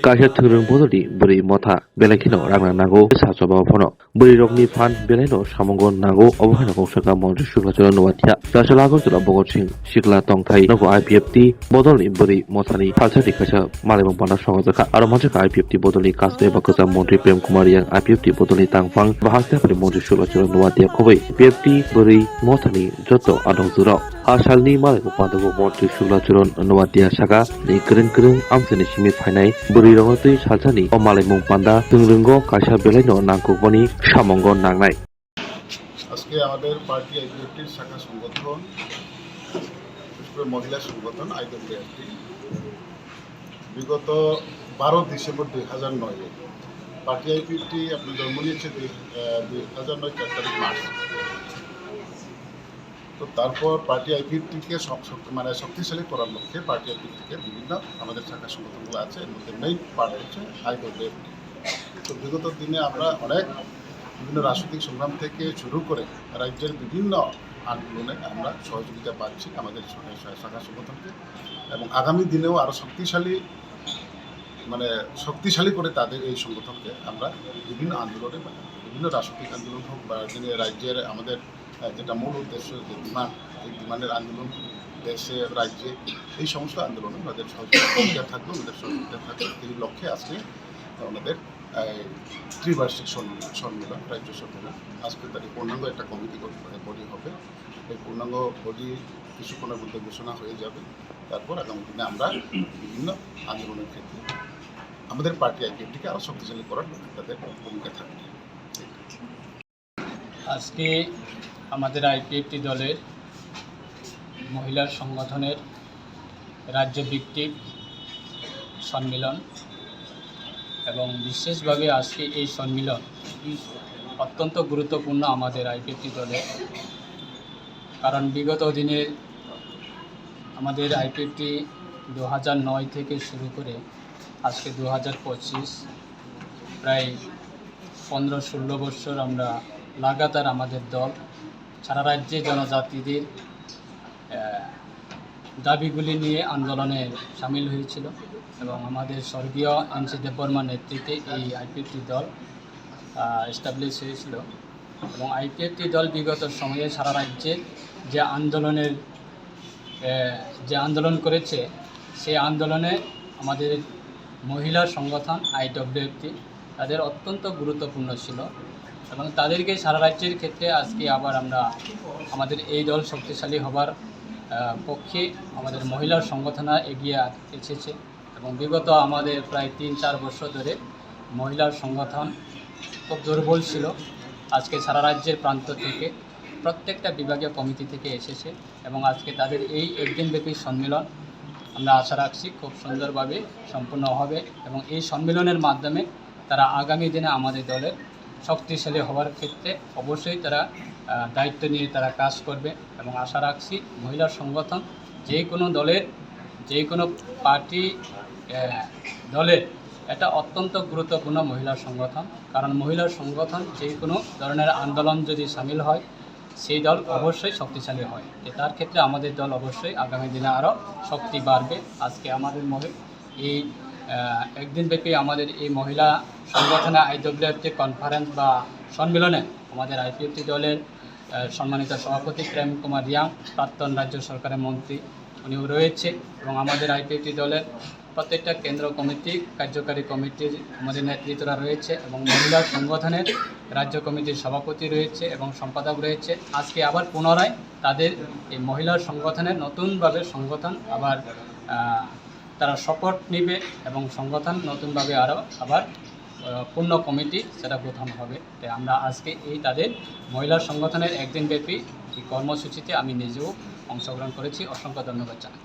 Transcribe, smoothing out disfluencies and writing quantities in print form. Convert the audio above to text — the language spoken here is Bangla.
Kaisa thurung bodoli buri motha belakino rangna nago sasoba phono buri rokni phan belaino samongon nago obhana kosaka mondri shuklachara nuwatia dasalago tula bogor sing shikla tongthai nago IPFT bodoli buri mothani falsati kaisa malebong bana songojaka aro manjaka IPFT bodoli kasbe bakasa mondri prem kumar yang IPFT bodoli tangfang bahasnya pada mondri shuklachara nuwatia khobei IPFT buri mothani joto adong zuro asalni malebong pandago mondri shuklachara nuwatia saka ni kereng amsani simi phainai buri rongotui salsani o malemong panda tungrungo kaisa belaino nangkukmani samongo nangnai আজকে আমাদের পার্টি আইপিএফটির শাখা সংগঠন বিশেষ করে মহিলা সংগঠন আইপিএফটি বিগত 12 ডিসেম্বর 2009 পার্টি আইপিএফটি আপনার জন্ম নিয়েছে 2009 4 তারিখ মার্চ। তো তারপর পার্টি আইপিএফটিকে শক্তিশালী করার লক্ষ্যে পার্টি আইপিএফটিকে বিভিন্ন আমাদের শাখা সংগঠনগুলো আছে, এর মধ্যে মেইন পার্ট হচ্ছে আইপিএফটি। তো বিগত দিনে আমরা অনেক বিভিন্ন রাজনৈতিক সংগ্রাম থেকে শুরু করে রাজ্যের বিভিন্ন আন্দোলনে আমরা সহযোগিতা পাচ্ছি আমাদের শাখা সংগঠনকে, এবং আগামী দিনেও আরও শক্তিশালী করে তাদের এই সংগঠনকে আমরা বিভিন্ন আন্দোলনে বিভিন্ন রাজনৈতিক আন্দোলন হোক বা যিনি রাজ্যের আমাদের যেটা মূল উদ্দেশ্য যে ডিমান্ড, এই ডিমান্ডের আন্দোলন দেশে রাজ্যে এই সমস্ত আন্দোলনে আমাদের সহযোগিতা থাকবে, আমাদের সহযোগিতা থাকবে। এই লক্ষ্যে আজকে আমাদের ত্রিবার্ষিক সম্মেলন, রাজ্য সম্মেলন আজকে তাদের পূর্ণাঙ্গ একটা কমিটি বডি হবে। এই পূর্ণাঙ্গ বডি কিছুক্ষণের মধ্যে ঘোষণা হয়ে যাবে। তারপর আগামী দিনে আমরা বিভিন্ন আন্দোলনের ক্ষেত্রে আমাদের পার্টি আইপিএফটিকে আরও শক্তিশালী করার লক্ষ্যে তাদের ভূমিকা থাকবে। আজকে আমাদের আইপিএফটি দলের মহিলা সংগঠনের রাজ্যভিত্তিক সম্মেলন, এবং বিশেষভাবে আজকে এই সম্মেলন অত্যন্ত গুরুত্বপূর্ণ আমাদের আইপিএফটি দলের, কারণ বিগত দিনে আমাদের আইপিএফটি 2009 থেকে শুরু করে আজকে 2025 প্রায় 15-16 বছর আমরা লাগাতার আমাদের দল সারা রাজ্যে জনজাতিদের দাবিগুলি নিয়ে আন্দোলনে সামিল হয়েছিল, এবং আমাদের স্বর্গীয় এনসি দেববর্মার নেতৃত্বে এই আইপিএফটি দল এস্টাবলিশ হয়েছিল। এবং আইপিএফটি দল বিগত সময়ে সারা রাজ্যে যে আন্দোলন করেছে, সেই আন্দোলনে আমাদের মহিলা সংগঠন আইডব্লিউএফটি তাদের অত্যন্ত গুরুত্বপূর্ণ ছিল, এবং তাদেরকে সারা রাজ্যের ক্ষেত্রে আজকে আবার আমাদের এই দল শক্তিশালী হবার পক্ষে আমাদের মহিলা সংগঠন এগিয়ে এসেছে। এবং বিগত আমাদের প্রায় 3-4 বছর ধরে মহিলার সংগঠন খুব দুর্বল ছিল। আজকে সারা রাজ্যের প্রান্ত থেকে প্রত্যেকটা বিভাগীয় কমিটি থেকে এসেছে, এবং আজকে তাদের এই একদিনব্যাপী সম্মেলন আমরা আশা রাখছি খুব সুন্দরভাবে সম্পূর্ণ হবে, এবং এই সম্মেলনের মাধ্যমে তারা আগামী দিনে আমাদের দলের শক্তিশালী হওয়ার ক্ষেত্রে অবশ্যই তারা দায়িত্ব নিয়ে তারা কাজ করবে। এবং আশা রাখছি মহিলা সংগঠন যে কোনো দলের, যে কোনো পার্টি দলের এটা অত্যন্ত গুরুত্বপূর্ণ মহিলা সংগঠন, কারণ মহিলা সংগঠন যে কোনো ধরনের আন্দোলন যদি সামিল হয় সেই দল অবশ্যই শক্তিশালী হয়। তার ক্ষেত্রে আমাদের দল অবশ্যই আগামী দিনে আরও শক্তি বাড়বে। আজকে আমাদের এই একদিনব্যাপী আমাদের এই মহিলা সংগঠনে আইডব্লিউএফটি কনফারেন্স বা সম্মেলনে আমাদের আইপিএফটি দলের সম্মানিত সভাপতি প্রেম কুমার রিয়াং, প্রাক্তন রাজ্য সরকারের মন্ত্রী, উনিও রয়েছে, এবং আমাদের আইপিএফটি দলের প্রত্যেকটা কেন্দ্র কমিটি, কার্যকারী কমিটির আমাদের নেতৃত্বরা রয়েছে, এবং মহিলা সংগঠনের রাজ্য কমিটির সভাপতি রয়েছে এবং সম্পাদক রয়েছে। আজকে আবার পুনরায় তাদের এই মহিলা সংগঠনের নতুনভাবে সংগঠন আবার তারা শপথ নেবে, এবং সংগঠন নতুনভাবে আবার পূর্ণ কমিটি সেটা গঠন হবে। তাই আমরা আজকে এই তাদের মহিলা সংগঠনের একদিনব্যাপী এই কর্মসূচিতে আমি নিজেও অংশগ্রহণ করেছি। অসংখ্য ধন্যবাদ জানাই।